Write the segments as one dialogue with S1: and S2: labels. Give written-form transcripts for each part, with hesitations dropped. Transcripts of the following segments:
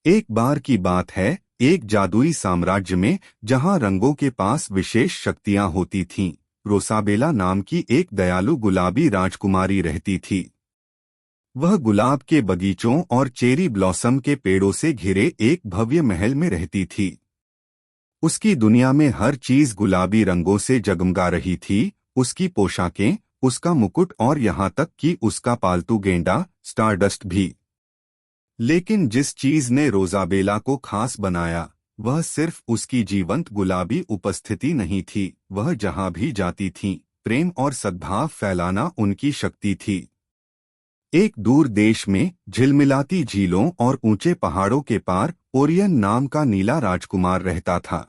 S1: एक बार की बात है, एक जादुई साम्राज्य में जहां रंगों के पास विशेष शक्तियां होती थीं, रोसाबेला नाम की एक दयालु गुलाबी राजकुमारी रहती थी। वह गुलाब के बगीचों और चेरी ब्लॉसम के पेड़ों से घिरे एक भव्य महल में रहती थी। उसकी दुनिया में हर चीज गुलाबी रंगों से जगमगा रही थी, उसकी पोशाकें, उसका मुकुट और यहाँ तक कि उसका पालतू गेंडा स्टारडस्ट भी। लेकिन जिस चीज ने रोजाबेला को खास बनाया, वह सिर्फ उसकी जीवंत गुलाबी उपस्थिति नहीं थी। वह जहां भी जाती थीं, प्रेम और सद्भाव फैलाना उनकी शक्ति थी। एक दूर देश में झिलमिलाती झीलों और ऊंचे पहाड़ों के पार ओरियन नाम का नीला राजकुमार रहता था।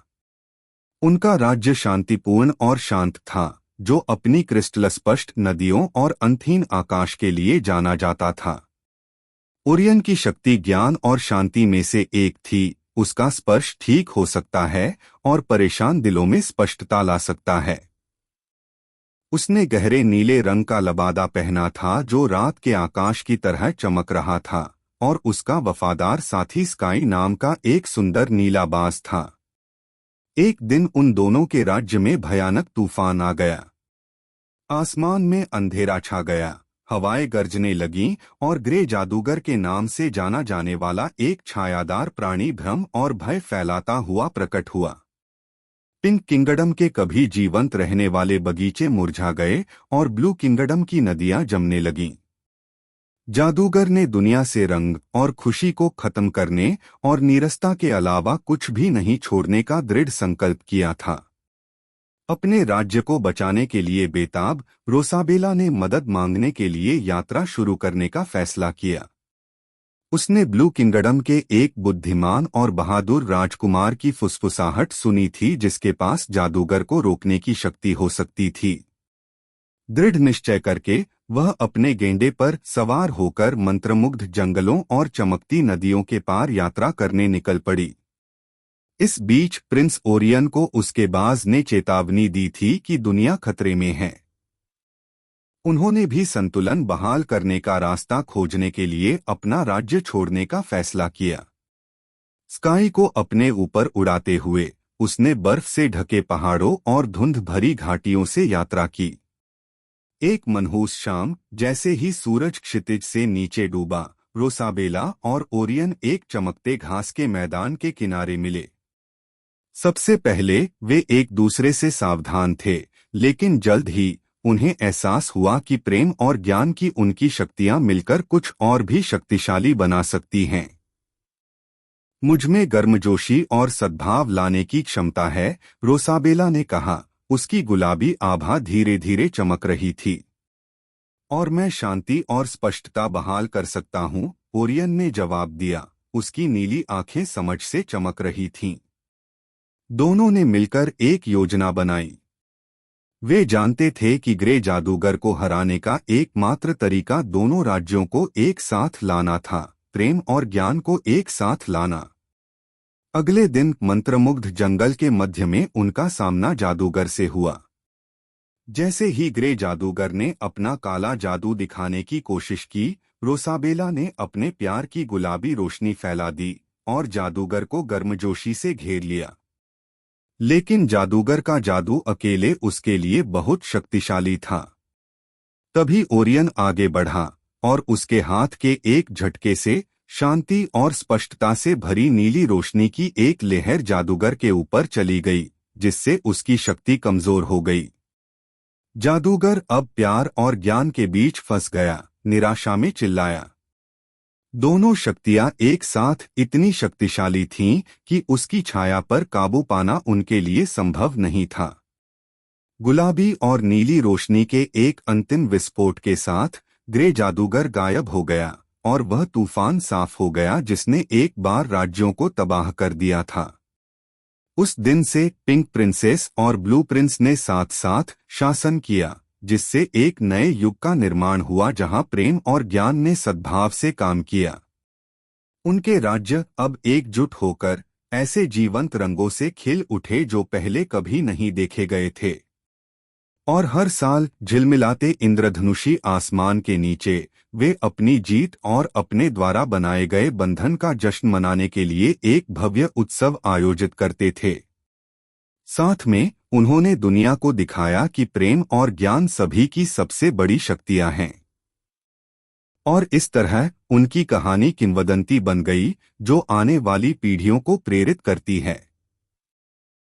S1: उनका राज्य शांतिपूर्ण और शांत था, जो अपनी क्रिस्टल स्पष्ट नदियों और अंतहीन आकाश के लिए जाना जाता था। ओरियन की शक्ति ज्ञान और शांति में से एक थी। उसका स्पर्श ठीक हो सकता है और परेशान दिलों में स्पष्टता ला सकता है। उसने गहरे नीले रंग का लबादा पहना था जो रात के आकाश की तरह चमक रहा था, और उसका वफादार साथी स्काई नाम का एक सुंदर नीला बाज था। एक दिन उन दोनों के राज्य में भयानक तूफान आ गया। आसमान में अंधेरा छा गया, हवाएं गरजने लगीं और ग्रे जादूगर के नाम से जाना जाने वाला एक छायादार प्राणी भ्रम और भय फैलाता हुआ प्रकट हुआ। पिंक किंगडम के कभी जीवंत रहने वाले बगीचे मुरझा गए और ब्लू किंगडम की नदियां जमने लगीं। जादूगर ने दुनिया से रंग और खुशी को खत्म करने और नीरसता के अलावा कुछ भी नहीं छोड़ने का दृढ़ संकल्प किया था। अपने राज्य को बचाने के लिए बेताब, रोसाबेला ने मदद मांगने के लिए यात्रा शुरू करने का फैसला किया। उसने ब्लू किंगडम के एक बुद्धिमान और बहादुर राजकुमार की फुसफुसाहट सुनी थी, जिसके पास जादूगर को रोकने की शक्ति हो सकती थी। दृढ़ निश्चय करके वह अपने गेंडे पर सवार होकर मंत्रमुग्ध जंगलों और चमकती नदियों के पार यात्रा करने निकल पड़ी। इस बीच प्रिंस ओरियन को उसके बाज ने चेतावनी दी थी कि दुनिया खतरे में है। उन्होंने भी संतुलन बहाल करने का रास्ता खोजने के लिए अपना राज्य छोड़ने का फैसला किया। स्काई को अपने ऊपर उड़ाते हुए उसने बर्फ से ढके पहाड़ों और धुंध भरी घाटियों से यात्रा की। एक मनहूस शाम, जैसे ही सूरज क्षितिज से नीचे डूबा, रोसाबेला और ओरियन एक चमकते घास के मैदान के किनारे मिले। सबसे पहले वे एक दूसरे से सावधान थे, लेकिन जल्द ही उन्हें एहसास हुआ कि प्रेम और ज्ञान की उनकी शक्तियां मिलकर कुछ और भी शक्तिशाली बना सकती हैं। मुझमें गर्मजोशी और सद्भाव लाने की क्षमता है, रोसाबेला ने कहा। उसकी गुलाबी आभा धीरे धीरे चमक रही थी। और मैं शांति और स्पष्टता बहाल कर सकता हूँ, ओरियन ने जवाब दिया। उसकी नीली आंखें समझ से चमक रही थीं। दोनों ने मिलकर एक योजना बनाई। वे जानते थे कि ग्रे जादूगर को हराने का एकमात्र तरीका दोनों राज्यों को एक साथ लाना था, प्रेम और ज्ञान को एक साथ लाना। अगले दिन मंत्रमुग्ध जंगल के मध्य में उनका सामना जादूगर से हुआ। जैसे ही ग्रे जादूगर ने अपना काला जादू दिखाने की कोशिश की, रोसाबेला ने अपने प्यार की गुलाबी रोशनी फैला दी और जादूगर को गर्मजोशी से घेर लिया। लेकिन जादूगर का जादू अकेले उसके लिए बहुत शक्तिशाली था। तभी ओरियन आगे बढ़ा और उसके हाथ के एक झटके से शांति और स्पष्टता से भरी नीली रोशनी की एक लहर जादूगर के ऊपर चली गई, जिससे उसकी शक्ति कमजोर हो गई। जादूगर अब प्यार और ज्ञान के बीच फंस गया, निराशा में चिल्लाया। दोनों शक्तियां एक साथ इतनी शक्तिशाली थीं कि उसकी छाया पर काबू पाना उनके लिए संभव नहीं था। गुलाबी और नीली रोशनी के एक अंतिम विस्फोट के साथ ग्रे जादूगर गायब हो गया और वह तूफान साफ हो गया जिसने एक बार राज्यों को तबाह कर दिया था। उस दिन से पिंक प्रिंसेस और ब्लू प्रिंस ने साथ साथ शासन किया, जिससे एक नए युग का निर्माण हुआ जहां प्रेम और ज्ञान ने सद्भाव से काम किया। उनके राज्य अब एकजुट होकर ऐसे जीवंत रंगों से खिल उठे जो पहले कभी नहीं देखे गए थे। और हर साल झिलमिलाते इंद्रधनुषी आसमान के नीचे वे अपनी जीत और अपने द्वारा बनाए गए बंधन का जश्न मनाने के लिए एक भव्य उत्सव आयोजित करते थे। साथ में उन्होंने दुनिया को दिखाया कि प्रेम और ज्ञान सभी की सबसे बड़ी शक्तियां हैं। और इस तरह उनकी कहानी किंवदंती बन गई, जो आने वाली पीढ़ियों को प्रेरित करती है।